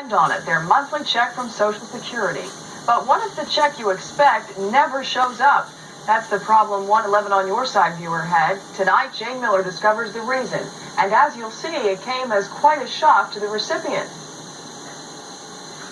On it, their monthly check from Social Security. But what if the check you expect never shows up? That's the problem 111 on your side viewer had. Tonight, Jane Miller discovers the reason. And as you'll see, it came as quite a shock to the recipient.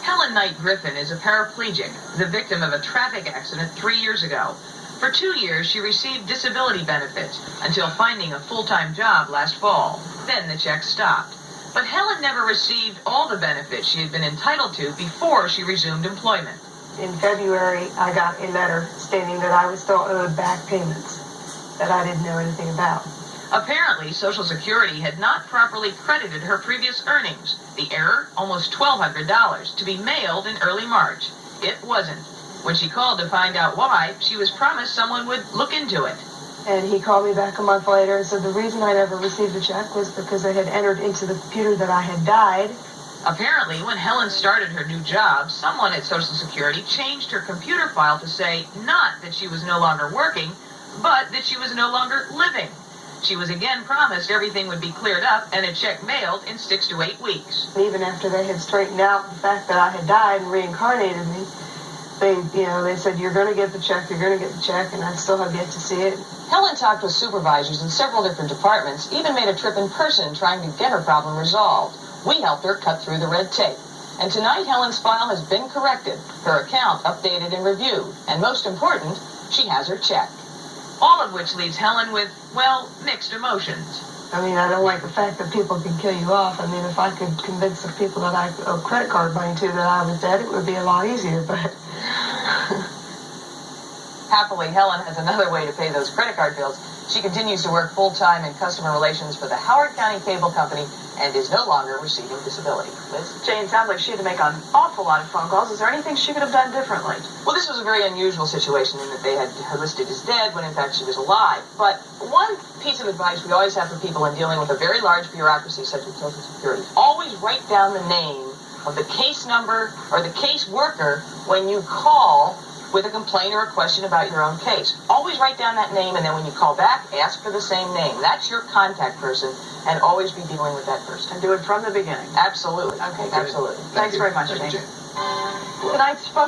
Helen Knight Griffin is a paraplegic, the victim of a traffic accident 3 years ago. For 2 years, she received disability benefits until finding a full-time job last fall. Then the check stopped. But Helen never received all the benefits she had been entitled to before she resumed employment. In February, I got a letter stating that I was still owed back payments that I didn't know anything about. Apparently, Social Security had not properly credited her previous earnings. The error, almost $1,200, to be mailed in early March. It wasn't. When she called to find out why, she was promised someone would look into it. And he called me back a month later and said the reason I never received the check was because they had entered into the computer that I had died. Apparently, when Helen started her new job, someone at Social Security changed her computer file to say not that she was no longer working, but that she was no longer living. She was again promised everything would be cleared up and a check mailed in 6 to 8 weeks. Even after they had straightened out the fact that I had died and reincarnated me, they said, you're going to get the check, and I still have yet to see it. Helen talked with supervisors in several different departments, even made a trip in person trying to get her problem resolved. We helped her cut through the red tape. And tonight, Helen's file has been corrected, her account updated and reviewed, and most important, she has her check. All of which leaves Helen with, well, mixed emotions. I mean, I don't like the fact that people can kill you off. I mean, if I could convince the people that I owe credit card money to that I was dead, it would be a lot easier, but... Happily, Helen has another way to pay those credit card bills. She continues to work full-time in customer relations for the Howard County Cable Company and is no longer receiving disability. Liz? Jane, sounds like she had to make an awful lot of phone calls. Is there anything she could have done differently? Well, this was a very unusual situation in that they had her listed as dead when in fact she was alive. But one piece of advice we always have for people in dealing with a very large bureaucracy such as Social Security, always write down the name of the case number or the case worker when you call with a complaint or a question about your own case. Always write down that name, and then when you call back, ask for the same name. That's your contact person, and always be dealing with that person. And do it from the beginning. Absolutely. Okay, absolutely. Thanks very much, Jane. Tonight's